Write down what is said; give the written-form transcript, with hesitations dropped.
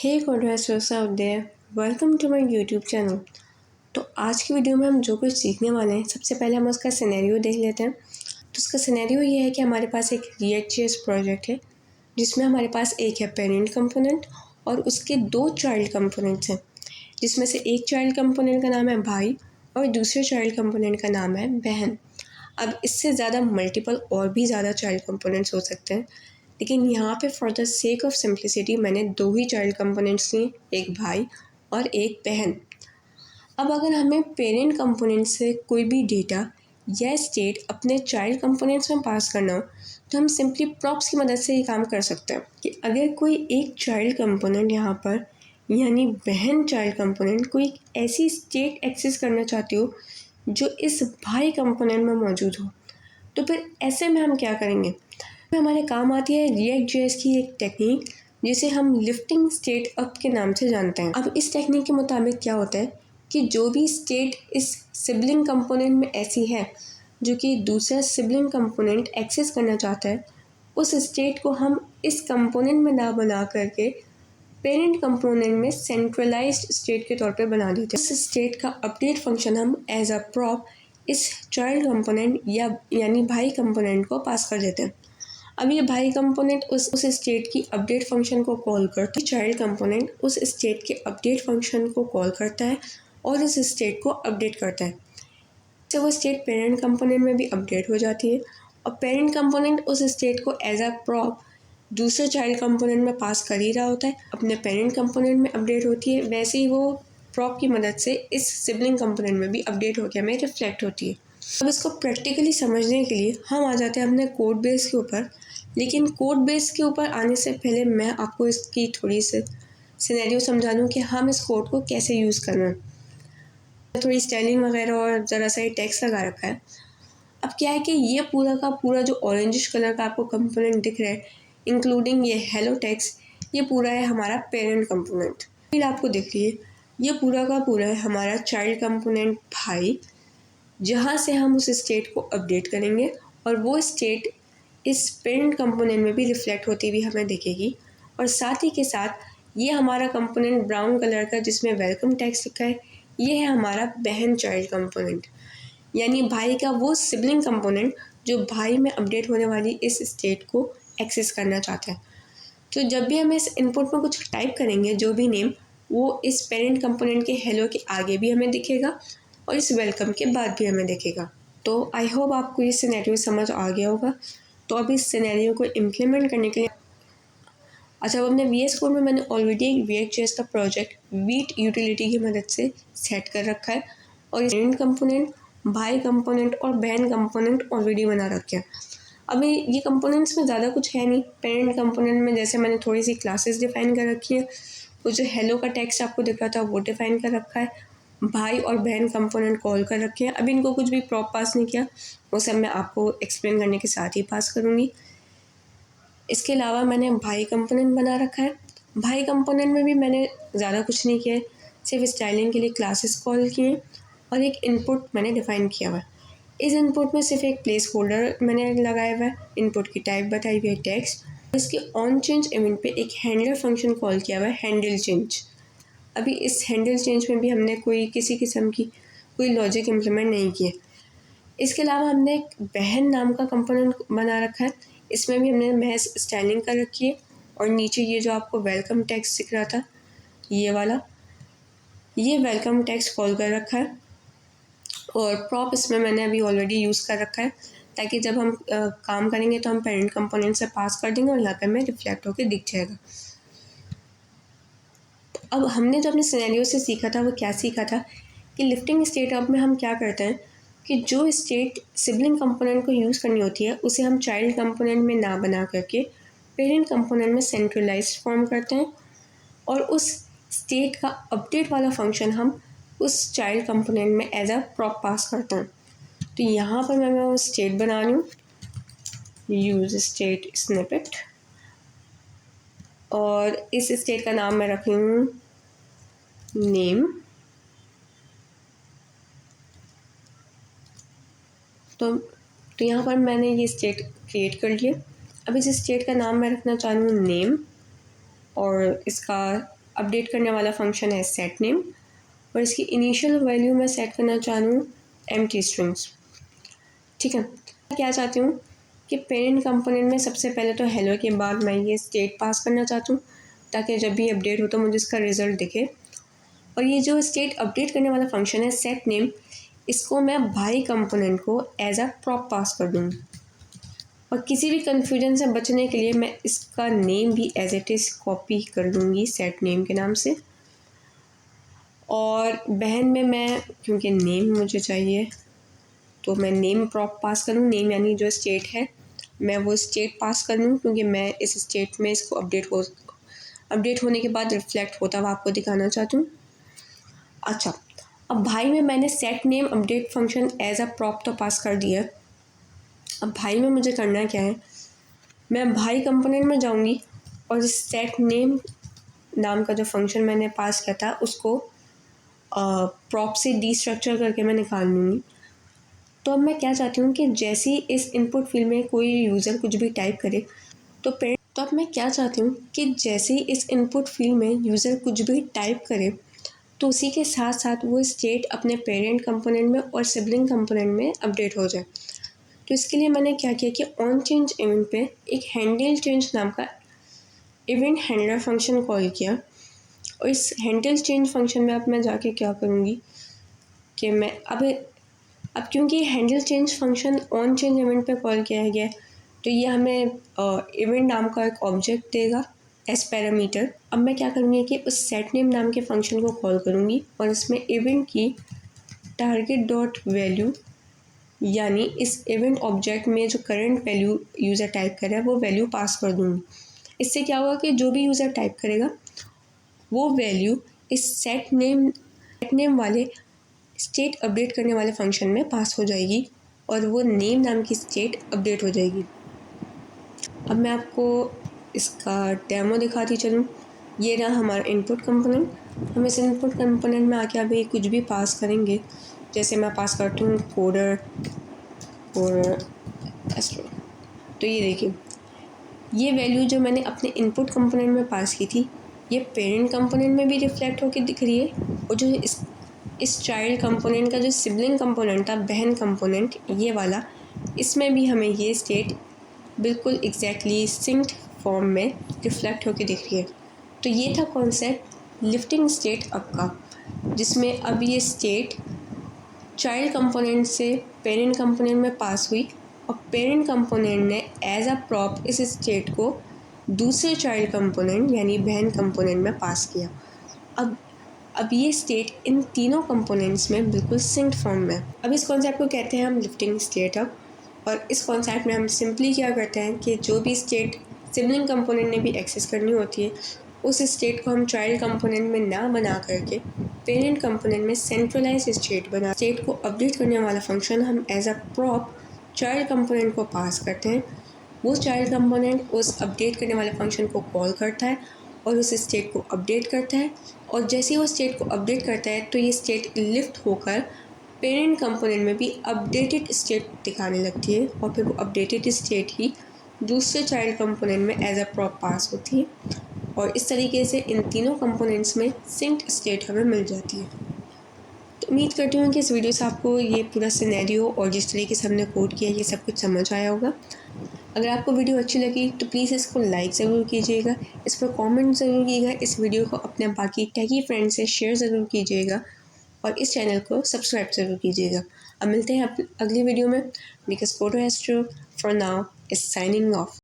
Hey contestors out there, welcome to my YouTube channel. तो आज की वीडियो में हम जो कुछ सीखने वाले हैं, सबसे पहले हम उसका सिनेरियो देख लेते हैं। तो उसका सिनेरियो ये है कि हमारे पास एक React.js प्रोजेक्ट है जिसमें हमारे पास एक है पेरेंट कंपोनेंट और उसके दो चाइल्ड कंपोनेंट्स हैं, जिसमें से एक चाइल्ड कंपोनेंट का नाम है भाई और दूसरे चाइल्ड कंपोनेंट का नाम है बहन। अब इससे ज़्यादा मल्टीपल और भी ज़्यादा चाइल्ड कंपोनेंट्स हो सकते हैं, लेकिन यहाँ पे for the sake of simplicity मैंने दो ही चाइल्ड कंपोनेंट्स लिए, एक भाई और एक बहन। अब अगर हमें पेरेंट कंपोनेंट से कोई भी डेटा या स्टेट अपने चाइल्ड कंपोनेंट्स में पास करना हो तो हम सिंपली प्रॉप्स की मदद से ये काम कर सकते हैं कि अगर कोई एक चाइल्ड कंपोनेंट यहाँ पर यानी बहन चाइल्ड कंपोनेंट कोई ऐसी स्टेट एक्सेस करना चाहती हो जो इस भाई कंपोनेंट में मौजूद हो, तो फिर ऐसे में हम क्या करेंगे। हमारे काम आती है React.js की एक टेक्निक जिसे हम लिफ्टिंग स्टेट अप के नाम से जानते हैं। अब इस टेक्निक के मुताबिक क्या होता है कि जो भी स्टेट इस सिबलिंग कंपोनेंट में ऐसी है जो कि दूसरा सिबलिंग कंपोनेंट एक्सेस करना चाहता है, उस स्टेट को हम इस कंपोनेंट में ना बना करके पेरेंट कंपोनेंट में सेंट्रलाइज्ड स्टेट के तौर पे बना देते हैं। इस स्टेट का अपडेट फंक्शन हम एज अ प्रॉप इस चाइल्ड कंपोनेंट यानी भाई कंपोनेंट को पास कर देते हैं। अब ये भाई कंपोनेंट उस स्टेट की अपडेट फंक्शन को कॉल करता है, चाइल्ड कंपोनेंट उस स्टेट के अपडेट फंक्शन को कॉल करता है और इस स्टेट को अपडेट करता है। तो वो स्टेट पेरेंट कंपोनेंट में भी अपडेट हो जाती है और पेरेंट कंपोनेंट उस स्टेट को एज अ प्रॉप दूसरे चाइल्ड कंपोनेंट में पास कर ही रहा होता है, अपने पेरेंट कंपोनेंट में अपडेट होती है, वैसे ही वो प्रॉप की मदद से इस सिबलिंग कंपोनेंट में भी अपडेट होकर हमें रिफ्लेक्ट होती है। अब इसको प्रैक्टिकली समझने के लिए हम आ जाते हैं अपने कोड बेस के ऊपर, लेकिन कोड बेस के ऊपर आने से पहले मैं आपको इसकी थोड़ी सी सिनेरियो समझा दूँ कि हम इस कोड को कैसे यूज़ करना है। थोड़ी स्टाइलिंग वगैरह और ज़रा सा ही टेक्स्ट लगा रखा है। अब क्या है कि ये पूरा का पूरा जो ऑरेंजिश कलर का आपको कंपोनेंट दिख रहा है, इंक्लूडिंग ये हेलो टेक्स्ट, ये पूरा है हमारा पेरेंट कंपोनेंट। फिर आपको दिख रही है ये पूरा का पूरा है हमारा चाइल्ड कंपोनेंट भाई, जहाँ से हम उस स्टेट को अपडेट करेंगे और वो स्टेट इस पेरेंट कंपोनेंट में भी रिफ्लेक्ट होती हुई हमें दिखेगी। और साथ ही के साथ ये हमारा कंपोनेंट ब्राउन कलर का जिसमें वेलकम टेक्स्ट लिखा है, ये है हमारा बहन चाइल्ड कंपोनेंट, यानी भाई का वो सिबलिंग कंपोनेंट जो भाई में अपडेट होने वाली इस स्टेट को एक्सेस करना चाहता है। तो जब भी हम इस इनपुट में कुछ टाइप करेंगे, जो भी नेम, वो इस पेरेंट कंपोनेंट के हेलो के आगे भी हमें दिखेगा और इस वेलकम के बाद भी हमें दिखेगा। तो आई होप आपको ये सिनेरियो समझ आ गया होगा। तो अब इस सिनेरियो को इम्प्लीमेंट करने के लिए अब अपने VS कोड में मैंने ऑलरेडी एक React.js का प्रोजेक्ट वीट यूटिलिटी की मदद से सेट कर रखा है और पेरेंट कंपोनेंट, भाई कंपोनेंट और बहन कंपोनेंट ऑलरेडी बना रखे हैं। अभी ये कंपोनेंट्स में ज़्यादा कुछ है नहीं। पेरेंट कंपोनेंट में जैसे मैंने थोड़ी सी क्लासेस डिफाइन कर रखी है, वो जो हेलो का टेक्स्ट आपको दिख रहा था वो डिफाइन कर रखा है, भाई और बहन कंपोनेंट कॉल कर रखे हैं। अभी इनको कुछ भी प्रॉप पास नहीं किया, वो सब मैं आपको एक्सप्लेन करने के साथ ही पास करूँगी। इसके अलावा मैंने भाई कंपोनेंट बना रखा है। भाई कंपोनेंट में भी मैंने ज़्यादा कुछ नहीं किया है, सिर्फ स्टाइलिंग के लिए क्लासेस कॉल किए और एक इनपुट मैंने डिफ़ाइन किया हुआ है। इस इनपुट में सिर्फ एक प्लेस होल्डर मैंने लगाया हुआ है, इनपुट की टाइप बताई हुई है टेक्स्ट, इसके ऑन चेंज इवेंट पे एक हैंडलर फंक्शन कॉल किया हुआ है हैंडल चेंज। अभी इस हैंडल चेंज में भी हमने कोई किसी किस्म की कोई लॉजिक इम्प्लीमेंट नहीं किया। इसके अलावा हमने एक बहन नाम का कंपोनेंट बना रखा है, इसमें भी हमने महज स्टाइलिंग कर रखी है और नीचे ये जो आपको वेलकम टेक्स्ट दिख रहा था, ये वाला, ये वेलकम टेक्स्ट कॉल कर रखा है और प्रॉप इसमें मैंने अभी ऑलरेडी यूज़ कर रखा है ताकि जब हम काम करेंगे तो हम पेरेंट कंपोनेंट से पास कर देंगे और यहाँ पे हमें रिफ्लेक्ट होकर दिख जाएगा। अब हमने जो अपने सिनेरियो से सीखा था वो क्या सीखा था कि लिफ्टिंग स्टेट अप में हम क्या करते हैं कि जो स्टेट सिबलिंग कंपोनेंट को यूज़ करनी होती है उसे हम चाइल्ड कंपोनेंट में ना बना करके पेरेंट कंपोनेंट में सेंट्रलाइज्ड फॉर्म करते हैं और उस स्टेट का अपडेट वाला फंक्शन हम उस चाइल्ड कंपोनेंट में एज अ प्रॉप पास करते हैं। तो यहाँ पर मैं वो स्टेट बना रही हूँ, यूज स्टेट स्निपेट, और इस स्टेट का नाम मैं रख रही हूँ नेम। तो यहाँ पर मैंने ये स्टेट क्रिएट कर लिया। अब इस स्टेट का नाम मैं रखना चाह रही हूँ नेम और इसका अपडेट करने वाला फंक्शन है सेट नेम और इसकी इनिशियल वैल्यू मैं सेट करना चाह रही हूँ एम्प्टी स्ट्रिंग्स। ठीक है, मैं क्या चाहती हूँ कि पेरेंट कंपोनेंट में सबसे पहले तो हेलो के बाद मैं ये स्टेट पास करना चाहती हूँ ताकि जब भी अपडेट हो तो मुझे इसका रिज़ल्ट दिखे। और ये जो स्टेट अपडेट करने वाला फंक्शन है सेट नेम, इसको मैं भाई कंपोनेंट को एज अ प्रॉप पास कर दूँगी। और किसी भी कन्फ्यूजन से बचने के लिए मैं इसका नेम भी एज इट इज़ कॉपी कर दूँगी सेट नेम के नाम से। और बहन में मैं क्योंकि नेम मुझे चाहिए तो मैं नेम प्रॉप पास करूँ, नेम यानी जो स्टेट है मैं वो स्टेट पास कर लूँ क्योंकि मैं इस स्टेट में इसको अपडेट होने के बाद रिफ्लेक्ट होता हुआ आपको दिखाना चाहती हूँ। अच्छा, अब भाई में मैंने set name update function as a prop तो पास कर दिया। अब भाई में मुझे करना क्या है, मैं भाई कंपोनेंट में जाऊंगी और इस सेट नेम नाम का जो फंक्शन मैंने पास किया था उसको प्रॉप से डीस्ट्रक्चर करके मैं निकाल लूँगी। तो अब मैं क्या चाहती हूँ कि जैसे ही इस इनपुट फील्ड में कोई यूज़र कुछ भी टाइप करे तो अब मैं क्या चाहती हूँ कि जैसे ही इस इनपुट फील्ड में यूज़र कुछ भी टाइप करे तो उसी के साथ साथ वो स्टेट अपने पेरेंट कंपोनेंट में और सिबलिंग कंपोनेंट में अपडेट हो जाए। तो इसके लिए मैंने क्या किया कि ऑन चेंज इवेंट पे एक हैंडल चेंज नाम का इवेंट हैंडलर फंक्शन कॉल किया। और इस हैंडल चेंज फंक्शन में अब मैं जाके क्या करूँगी कि मैं अब क्योंकि handle change function on change event पे कॉल किया गया है तो ये हमें इवेंट नाम का एक ऑब्जेक्ट देगा एज पैरामीटर। अब मैं क्या करूँगी कि उस सेट नेम नाम के फंक्शन को कॉल करूँगी और इसमें इवेंट की टारगेट डॉट वैल्यू यानी इस इवेंट ऑब्जेक्ट में जो करंट वैल्यू यूज़र टाइप कर रहा है वो वैल्यू पास कर दूँगी। इससे क्या होगा कि जो भी यूज़र टाइप करेगा वो वैल्यू इस सेट नेम वाले स्टेट अपडेट करने वाले फंक्शन में पास हो जाएगी और वो नेम नाम की स्टेट अपडेट हो जाएगी। अब मैं आपको इसका डेमो दिखाती चलूँ। ये रहा हमारा इनपुट कंपोनेंट। हम इस इनपुट कंपोनेंट में आके अभी कुछ भी पास करेंगे, जैसे मैं पास करती हूँ कोडर एस्ट्रो। तो ये देखिए, ये वैल्यू जो मैंने अपने इनपुट कंपोनेंट में पास की थी ये पेरेंट कंपोनेंट में भी रिफ्लेक्ट होकर दिख रही है और जो इस चाइल्ड कंपोनेंट का जो सिबलिंग कंपोनेंट था, बहन कंपोनेंट ये वाला, इसमें भी हमें ये स्टेट बिल्कुल एग्जैक्टली सिंक्ड फॉर्म में रिफ्लेक्ट होकर दिख रही है। तो ये था कॉन्सेप्ट लिफ्टिंग स्टेट अप का, जिसमें अब ये स्टेट चाइल्ड कंपोनेंट से पेरेंट कंपोनेंट में पास हुई और पेरेंट कंपोनेंट ने एज अ प्रॉप इस स्टेट को दूसरे चाइल्ड कंपोनेंट यानी बहन कंपोनेंट में पास किया। अब ये स्टेट इन तीनों कंपोनेंट्स में बिल्कुल सिंक्ड फॉर्म में। अब इस कॉन्सेप्ट को कहते हैं हम लिफ्टिंग स्टेट अप। और इस कॉन्सेप्ट में हम सिंपली क्या करते हैं कि जो भी स्टेट सिबलिंग कंपोनेंट ने भी एक्सेस करनी होती है उस स्टेट को हम चाइल्ड कंपोनेंट में ना बना करके पेरेंट कंपोनेंट में सेंट्रलाइज स्टेट को अपडेट करने वाला फंक्शन हम as a prop child component को पास करते हैं। वो चाइल्ड कंपोनेंट उस अपडेट करने वाले फंक्शन को कॉल करता है और उस स्टेट को अपडेट करता है और जैसे ही वो स्टेट को अपडेट करता है तो ये स्टेट लिफ्ट होकर पेरेंट कंपोनेंट में भी अपडेटेड स्टेट दिखाने लगती है और फिर वो अपडेटेड स्टेट ही दूसरे चाइल्ड कंपोनेंट में एज अ प्रॉप पास होती है और इस तरीके से इन तीनों कंपोनेंट्स में सिंक्ड स्टेट हमें मिल जाती है। तो उम्मीद करती हूँ कि इस वीडियो से आपको ये पूरा सिनेरियो और जिस तरीके से हमने कोड किया ये सब कुछ समझ आया होगा। अगर आपको वीडियो अच्छी लगी तो प्लीज़ इसको लाइक ज़रूर कीजिएगा, इस पर कमेंट ज़रूर कीजिएगा, इस वीडियो को अपने बाकी टेकी फ्रेंड से शेयर ज़रूर कीजिएगा और इस चैनल को सब्सक्राइब ज़रूर कीजिएगा। अब मिलते हैं अगली वीडियो में, because coder astro for now is signing off.